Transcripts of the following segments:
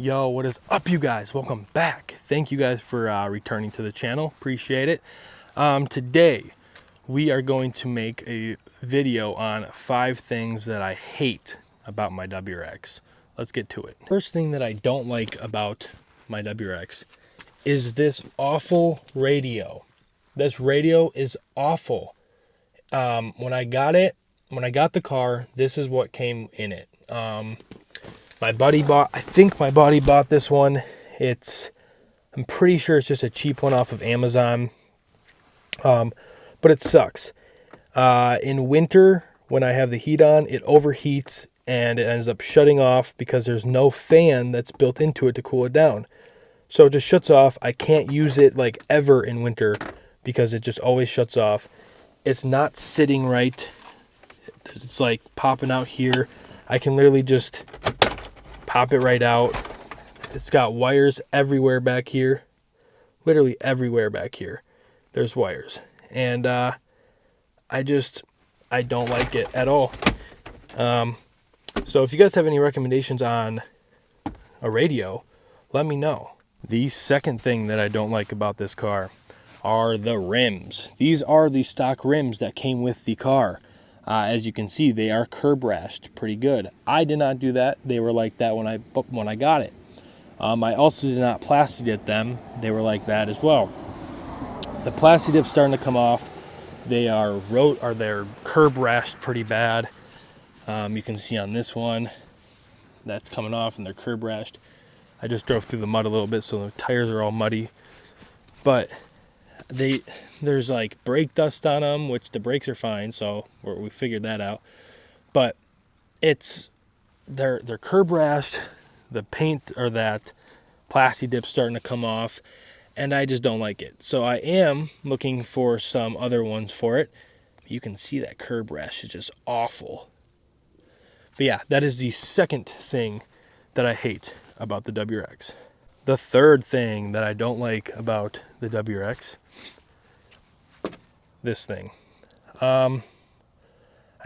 Yo, what is up, you guys? Welcome back. Thank you guys for returning to the channel. Appreciate it. Today we are going to make a video on 5 things that I hate about my WRX. Let's get to it. First thing that I don't like about my WRX is this awful radio. This radio is awful. When I got the car, this is what came in it. I think my buddy bought this one. I'm pretty sure it's just a cheap one off of Amazon. But it sucks. In winter, when I have the heat on, it overheats and it ends up shutting off because there's no fan that's built into it to cool it down. So it just shuts off. I can't use it like ever in winter because it just always shuts off. It's not sitting right. It's like popping out here. I can literally just pop it right out. It's got wires everywhere back here. Literally everywhere back here. There's wires. And I don't like it at all. So if you guys have any recommendations on a radio, let me know. The second thing that I don't like about this car are the rims. These are the stock rims that came with the car. As you can see, they are curb rashed pretty good. I did not do that. They were like that when I got it. I also did not plasti dip them. They were like that as well. The plasti dip's starting to come off. They're curb rashed pretty bad. You can see on this one that's coming off and they're curb rashed. I just drove through the mud a little bit, so the tires are all muddy. But there's like brake dust on them, which the brakes are fine, so we figured that out. But they're curb rashed. The paint or that plasti dip's starting to come off, and I just don't like it. So I am looking for some other ones for it. You can see that curb rash is just awful. But yeah, that is the second thing that I hate about the WRX. The third thing that I don't like about the WRX, this thing. I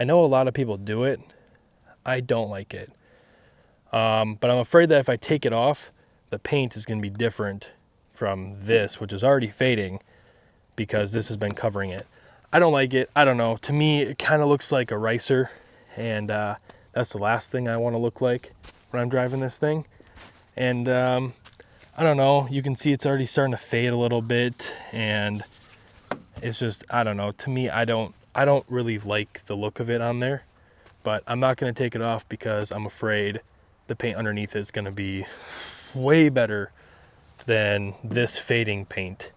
know a lot of people do it. I don't like it. But I'm afraid that if I take it off, the paint is going to be different from this, which is already fading because this has been covering it. I don't like it. I don't know. To me, it kind of looks like a ricer, and that's the last thing I want to look like when I'm driving this thing. And I don't know. You can see it's already starting to fade a little bit, and it's just, I don't know. To me, I don't really like the look of it on there, but I'm not going to take it off because I'm afraid the paint underneath is going to be way better than this fading paint.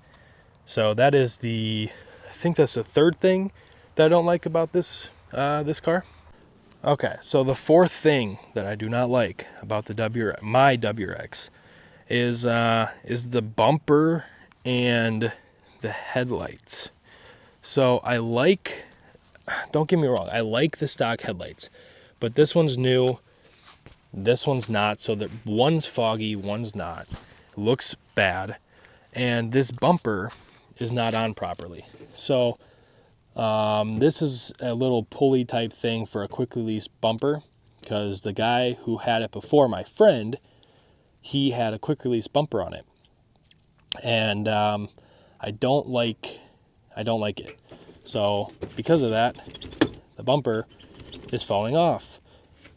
So that is I think that's the third thing that I don't like about this car. Okay, so the fourth thing that I do not like about my WRX is the bumper and the headlights. So don't get me wrong, I like the stock headlights, but this one's new, this one's not, so that one's foggy, one's not. It looks bad, and this bumper is not on properly. So this is a little pulley type thing for a quick release bumper, because the guy who had it before, my friend, he had a quick release bumper on it, and I don't like it. So because of that, the bumper is falling off.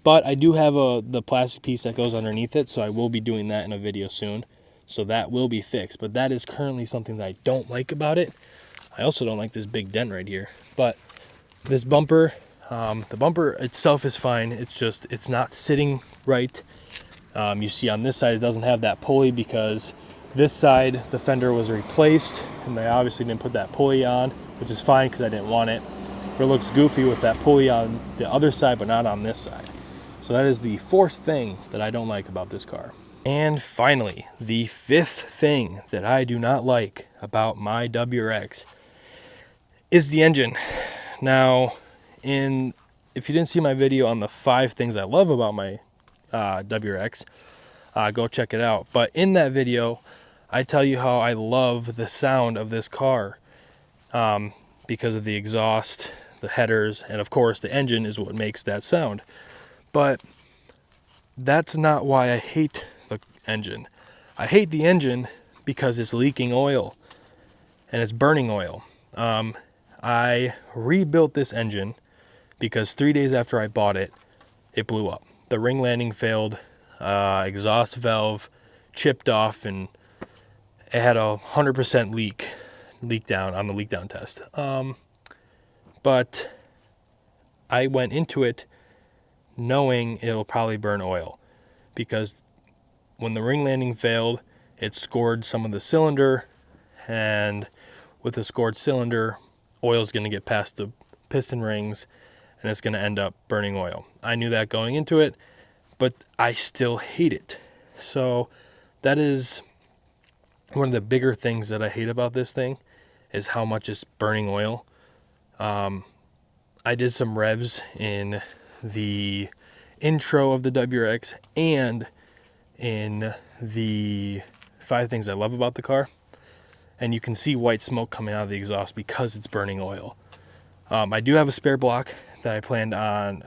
But I do have the plastic piece that goes underneath it, so I will be doing that in a video soon. So that will be fixed. But that is currently something that I don't like about it. I also don't like this big dent right here. But this bumper, the bumper itself is fine. It's just, it's not sitting right. You see on this side, it doesn't have that pulley because this side, the fender was replaced, and they obviously didn't put that pulley on, which is fine because I didn't want it. But it looks goofy with that pulley on the other side, but not on this side. So that is the fourth thing that I don't like about this car. And finally, the fifth thing that I do not like about my WRX is the engine. Now, if you didn't see my video on the 5 things I love about my WRX, go check it out. But in that video, I tell you how I love the sound of this car because of the exhaust, the headers, and of course the engine is what makes that sound. But that's not why I hate engine. I hate the engine because it's leaking oil and it's burning oil. I rebuilt this engine because 3 days after I bought it, it blew up. The ring landing failed, exhaust valve chipped off, and it had a 100% leak down on the leak down test. But I went into it knowing it'll probably burn oil, because when the ring landing failed, it scored some of the cylinder, and with a scored cylinder, oil is going to get past the piston rings and it's going to end up burning oil. I knew that going into it, but I still hate it. So that is one of the bigger things that I hate about this thing, is how much it's burning oil. I did some revs in the intro of the WRX and in the 5 things I love about the car, and you can see white smoke coming out of the exhaust because it's burning oil. I do have a spare block that I planned on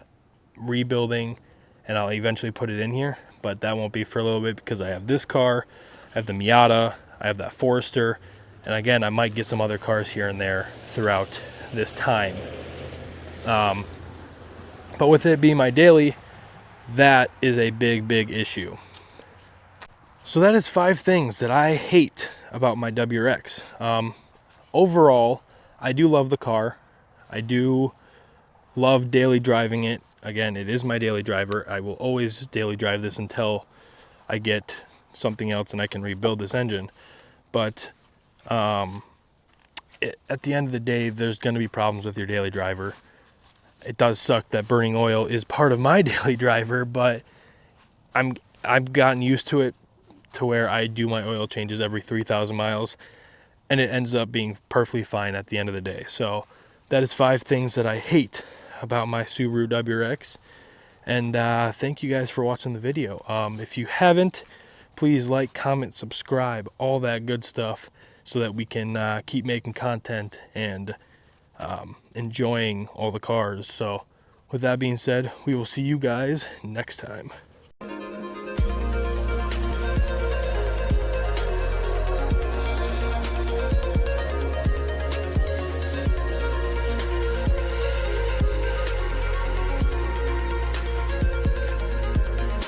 rebuilding, and I'll eventually put it in here, but that won't be for a little bit because I have this car, I have the Miata, I have that Forester, and again, I might get some other cars here and there throughout this time. But with it being my daily, that is a big issue. So that is 5 things that I hate about my WRX. Overall, I do love the car. I do love daily driving it. Again, it is my daily driver. I will always daily drive this until I get something else and I can rebuild this engine. But at the end of the day, there's going to be problems with your daily driver. It does suck that burning oil is part of my daily driver, but I've gotten used to it to where I do my oil changes every 3,000 miles, and it ends up being perfectly fine at the end of the day. So that is 5 things that I hate about my Subaru WRX. And thank you guys for watching the video. If you haven't, please like, comment, subscribe, all that good stuff, so that we can keep making content and enjoying all the cars. So with that being said, we will see you guys next time.